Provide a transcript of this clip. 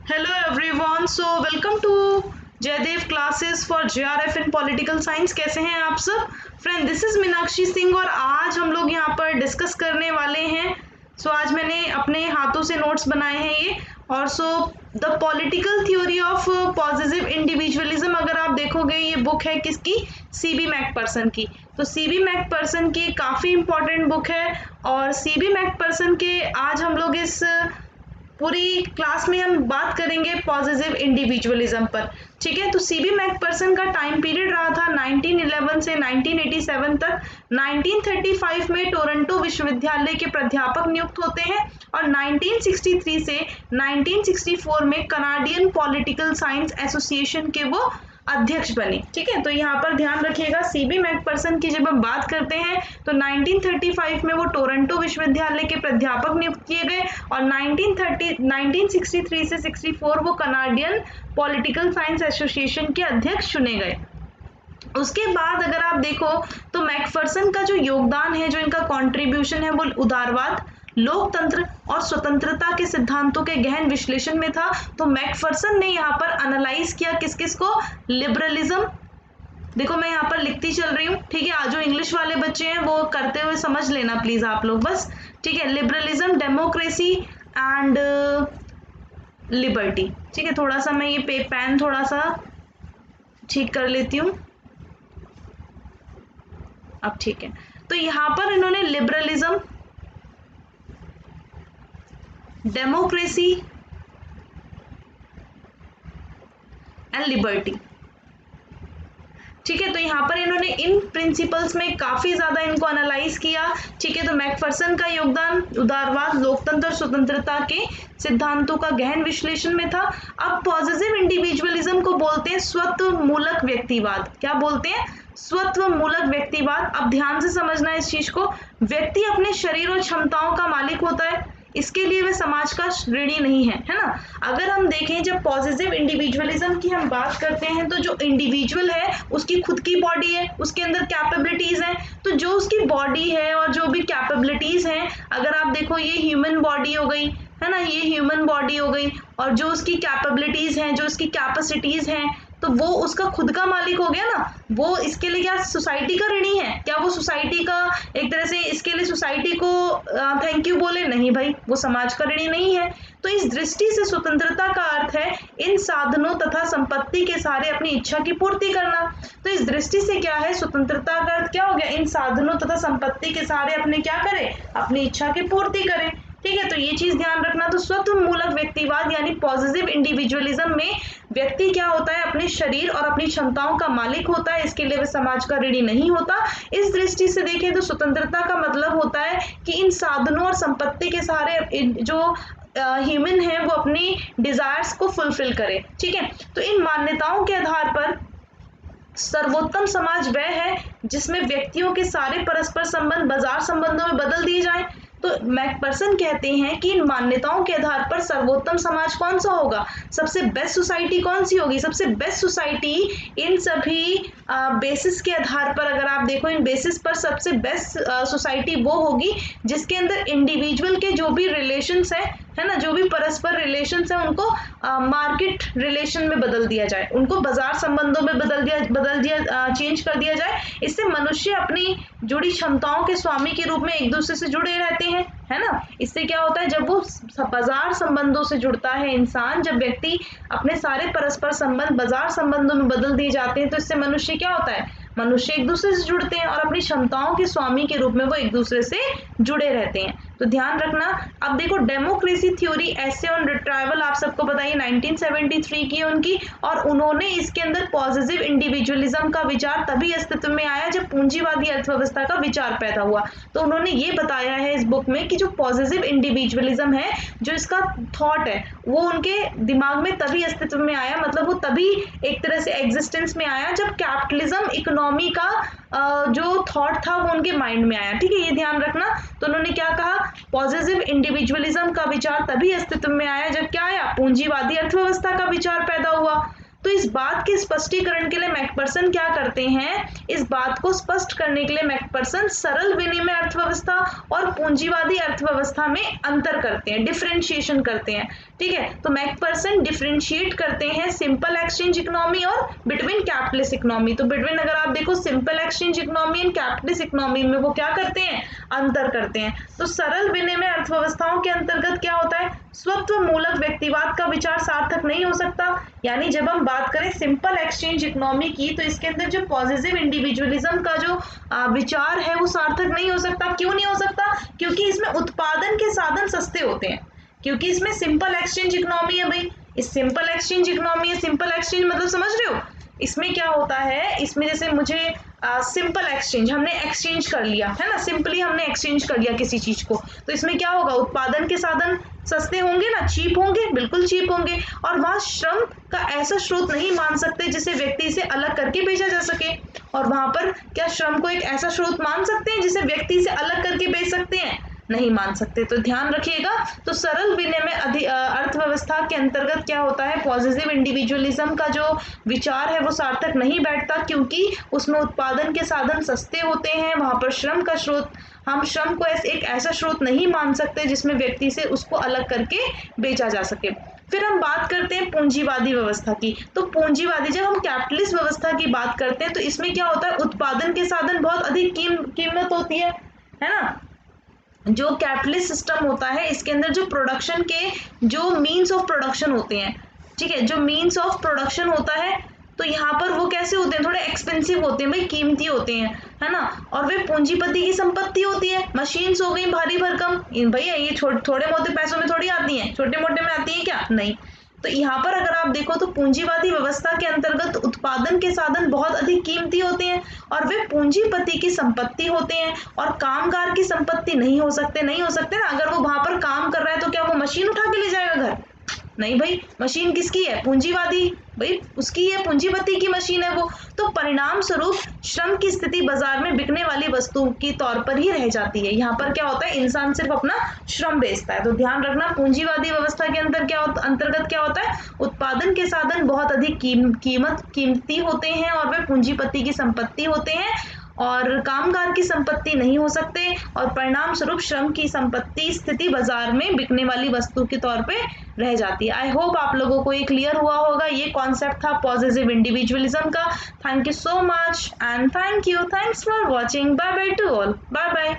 Hello everyone, so welcome to Jaidev classes for JRF in political science. कैसे हैं आप सब friend? This is Meenakshi Singh और आज हम लोग यहाँ पर डिस्कस करने वाले हैं। आज मैंने अपने हाथों से नोट्स बनाए हैं ये। और the political theory of positive individualism, अगर आप देखोगे ये बुक है किसकी? CB मैकपर्सन की। तो CB मैकपर्सन की काफ़ी इंपॉर्टेंट बुक है और CB मैकपर्सन के आज हम लोग इस पूरी क्लास में हम बात करेंगे पॉजिटिव इंडिविजुअलिज्म पर। ठीक है, तो CB मैकपर्सन का टाइम पीरियड रहा था 1911 से 1987 तक। 1935 में टोरंटो विश्वविद्यालय के प्राध्यापक नियुक्त होते हैं और 1963 से 1964 में कनाडियन पॉलिटिकल साइंस एसोसिएशन के वो अध्यक्ष बने। ठीक है, तो यहाँ पर ध्यान रखिएगा CB मैकपर्सन की जब हम बात करते हैं तो 1935 में वो टोरंटो विश्वविद्यालय के प्राध्यापक नियुक्त किए गए और 1963 से 64 वो कनाडियन पॉलिटिकल साइंस एसोसिएशन के अध्यक्ष चुने गए। उसके बाद अगर आप देखो तो मैकफर्सन का जो योगदान है, जो इनका कंट्रीब्यूशन है, वो उदारवाद, लोकतंत्र और स्वतंत्रता के सिद्धांतों के गहन विश्लेषण में था। तो मैकफर्सन ने यहाँ पर एनालाइज किया किस किस को? लिबरलिज्म। देखो मैं यहाँ पर लिखती चल रही हूँ, ठीक है, जो इंग्लिश वाले बच्चे हैं वो करते हुए समझ लेना प्लीज आप लोग बस। ठीक है, लिबरलिज्म, डेमोक्रेसी एंड लिबर्टी। ठीक है, थोड़ा सा मैं ये पेन थोड़ा सा ठीक कर लेती हूँ। अब ठीक है, तो यहाँ पर इन्होंने लिबरलिज्म, डेमोक्रेसी एंड लिबर्टी, ठीक है, तो यहाँ पर इन्होंने इन प्रिंसिपल्स में काफी ज्यादा इनको एनालाइज किया। ठीक है, तो मैकफर्सन का योगदान उदारवाद, लोकतंत्र और स्वतंत्रता के सिद्धांतों का गहन विश्लेषण में था। अब पॉजिटिव इंडिविजुअलिज्म को बोलते हैं स्वत्व मूलक व्यक्तिवाद। क्या बोलते हैं? स्वत्व मूलक व्यक्तिवाद। अब ध्यान से समझना है इस चीज को। व्यक्ति अपने शरीर और क्षमताओं का मालिक होता है, इसके लिए वह समाज का ऋणी नहीं है ना। अगर हम देखें जब पॉजिटिव इंडिविजुअलिज्म की हम बात करते हैं तो जो इंडिविजुअल है उसकी खुद की बॉडी है, उसके अंदर कैपेबिलिटीज हैं। तो जो उसकी बॉडी है और जो भी कैपेबिलिटीज हैं, अगर आप देखो ये ह्यूमन बॉडी हो गई है ना, ये ह्यूमन बॉडी हो गई और जो उसकी कैपेबिलिटीज हैं, जो उसकी कैपेसिटीज हैं, तो वो उसका खुद का मालिक हो गया ना। वो इसके लिए क्या सोसाइटी का ऋणी है? क्या वो सोसाइटी का एक तरह से इसके लिए सोसाइटी को थैंक यू बोले? नहीं भाई, वो समाज का ऋणी नहीं है। तो इस दृष्टि से स्वतंत्रता का अर्थ है इन साधनों तथा संपत्ति के सहारे अपनी इच्छा की पूर्ति करना। तो इस दृष्टि से क्या है? स्वतंत्रता का अर्थ क्या हो गया? इन साधनों तथा संपत्ति के सहारे अपने क्या करें? अपनी इच्छा की पूर्ति करें। ठीक है, तो ये चीज ध्यान रखना। तो स्वत्व मूलक व्यक्तिवाद यानी पॉजिटिव इंडिविजुअलिज्म में व्यक्ति क्या होता है? अपने शरीर और अपनी क्षमताओं का मालिक होता है, इसके लिए वह समाज का ऋणी नहीं होता। इस दृष्टि से देखें तो स्वतंत्रता का मतलब होता है कि इन साधनों और संपत्ति के सहारे जो ह्यूमन है वो अपनी डिजायर्स को फुलफिल करे। ठीक है, तो इन मान्यताओं के आधार पर सर्वोत्तम समाज वह है जिसमें व्यक्तियों के सारे परस्पर संबंध बाजार संबंधों में बदल दिए जाएं। तो मैकपर्सन कहते हैं कि इन मान्यताओं के आधार पर सर्वोत्तम समाज कौन सा होगा? सबसे बेस्ट सोसाइटी कौन सी होगी? सबसे बेस्ट सोसाइटी इन सभी बेसिस के आधार पर, अगर आप देखो इन बेसिस पर सबसे बेस्ट सोसाइटी वो होगी जिसके अंदर इंडिविजुअल के जो भी रिलेशंस है ना, जो भी परस्पर रिलेशंस है उनको मार्केट रिलेशन में बदल दिया जाए, उनको बाजार संबंधों में बदल दिया चेंज कर दिया जाए। इससे मनुष्य अपनी जुड़ी क्षमताओं के स्वामी के रूप में एक दूसरे से जुड़े रहते हैं, है ना। इससे क्या होता है? जब वो बाजार संबंधों से जुड़ता है इंसान, जब व्यक्ति अपने सारे परस्पर संबंध बाजार संबंधों में बदल दिए जाते हैं, तो इससे मनुष्य क्या होता है? मनुष्य एक दूसरे से जुड़ते हैं और अपनी क्षमताओं के स्वामी के रूप में वो एक दूसरे से जुड़े रहते हैं। तो ध्यान रखना। अब देखो डेमोक्रेसी थ्योरी ऐसे ऑन रिट्राइवल आप सबको बताइए 1973 की है उनकी, और उन्होंने इसके अंदर पॉजिटिव इंडिविजुअलिज्म का विचार तभी अस्तित्व में आया जब पूंजीवादी अर्थव्यवस्था का विचार पैदा हुआ। तो उन्होंने ये बताया है इस बुक में कि जो पॉजिटिव इंडिविजुअलिज्म है, जो इसका थॉट है, वो उनके दिमाग में तभी अस्तित्व में आया, मतलब वो तभी एक तरह से एग्जिस्टेंस में आया जब कैपिटलिज्म इकोनॉमी का जो थॉट था वो उनके माइंड में आया। ठीक है, ये ध्यान रखना। तो उन्होंने क्या कहा? पॉजिटिव इंडिविजुअलिज्म का विचार तभी अस्तित्व में आया जब क्या आया? पूंजीवादी अर्थव्यवस्था का विचार पैदा हुआ। तो इस बात के स्पष्टीकरण के लिए मैकपर्सन क्या करते हैं? इस बात को स्पष्ट करने के लिए मैकपर्सन सरल विनिमय अर्थव्यवस्था और पूंजीवादी अर्थव्यवस्था में अंतर करते हैं, डिफरेंशिएशन करते हैं। ठीक है। तो मैकफर्सन डिफरेंशिएट करते हैं सिंपल एक्सचेंज इकोनॉमी और बिटवीन कैपिटलिस्ट इकोनॉमी। तो बिटवीन अगर आप देखो simple exchange economy and capitalist economy में वो क्या करते हैं, अंतर करते हैं। तो सरल विनिमय अर्थव्यवस्थाओं के अंतर्गत क्या होता है, स्वत्व मूलक व्यक्तिवाद का विचार सार्थक नहीं हो सकता। यानी जब हम बात करें सिंपल एक्सचेंज इकोनॉमी की, तो इसके अंदर जो पॉजिटिव इंडिविजुअलिज्म का जो विचार है वो सार्थक नहीं हो सकता। क्यों नहीं हो सकता, क्योंकि इसमें उत्पादन के साधन सस्ते होते हैं, क्योंकि इसमें सिंपल एक्सचेंज इकोनॉमी है भाई। इस सिंपल एक्सचेंज इकोनॉमी है, सिंपल एक्सचेंज मतलब समझ रहे हो, इसमें क्या होता है, इसमें जैसे मुझे सिंपल एक्सचेंज, हमने एक्सचेंज कर लिया है ना, सिंपली हमने एक्सचेंज कर लिया किसी चीज को, तो इसमें क्या होगा, उत्पादन के साधन सस्ते होंगे ना, चीप होंगे, बिल्कुल चीप होंगे। और वहां श्रम का ऐसा स्रोत नहीं मान सकते जिसे व्यक्ति से अलग करके बेचा जा सके। और वहां पर क्या श्रम को एक ऐसा स्रोत मान सकते हैं जिसे व्यक्ति से अलग करके बेच सकते हैं, नहीं मान सकते। तो ध्यान रखिएगा। तो सरल विनिमय अर्थव्यवस्था के अंतर्गत क्या होता है, पॉजिटिव इंडिविजुअलिज्म का जो विचार है वो सार्थक नहीं बैठता, क्योंकि उसमें उत्पादन के साधन सस्ते होते हैं। वहां पर श्रम का स्रोत, हम श्रम को एक ऐसा स्रोत नहीं मान सकते जिसमें व्यक्ति से उसको अलग करके बेचा जा सके। फिर हम बात करते हैं पूंजीवादी व्यवस्था की। तो पूंजीवादी, जब हम कैपिटलिस्ट व्यवस्था की बात करते हैं तो इसमें क्या होता है, उत्पादन के साधन बहुत अधिक कीमत होती है ना। जो कैपिटलिस्ट सिस्टम होता है इसके अंदर जो प्रोडक्शन के जो मीन्स ऑफ प्रोडक्शन होते हैं, ठीक है, जो मीन्स ऑफ प्रोडक्शन होता है, तो यहाँ पर वो कैसे होते हैं, थोड़े एक्सपेंसिव होते हैं भाई, कीमती होते हैं, है ना। और वे पूंजीपति की संपत्ति होती है। मशीन्स हो गई भारी भरकम, भैया ये थोड़े मोटे पैसों में थोड़ी आती हैं, छोटे मोटे में आती है क्या, नहीं। तो यहाँ पर अगर आप देखो तो पूंजीवादी व्यवस्था के अंतर्गत उत्पादन के साधन बहुत अधिक कीमती होते हैं और वे पूंजीपति की संपत्ति होते हैं, और कामगार की संपत्ति नहीं हो सकते ना। अगर वो वहां पर काम कर रहा है तो क्या वो मशीन उठा के ले जाएगा घर, नहीं भाई, मशीन किसकी है, पूंजीवादी भाई, उसकी है, पूंजीपति की मशीन है वो। तो परिणाम स्वरूप श्रम की स्थिति बाजार में बिकने वाली वस्तु के तौर पर ही रह जाती है। यहाँ पर क्या होता है, इंसान सिर्फ अपना श्रम बेचता है। तो ध्यान रखना, पूंजीवादी व्यवस्था के अंतर्गत क्या होता है, उत्पादन के साधन बहुत अधिक कीमती होते हैं और वे पूंजीपति की संपत्ति होते हैं, और कामगार की संपत्ति नहीं हो सकते, और परिणाम स्वरूप श्रम की संपत्ति स्थिति बाजार में बिकने वाली वस्तु के तौर पे रह जाती है। आई होप आप लोगों को ये क्लियर हुआ होगा। ये कॉन्सेप्ट था पॉजिटिव इंडिविजुअलिज्म का। Thank you so much and thanks for watching. Bye bye to all, bye bye.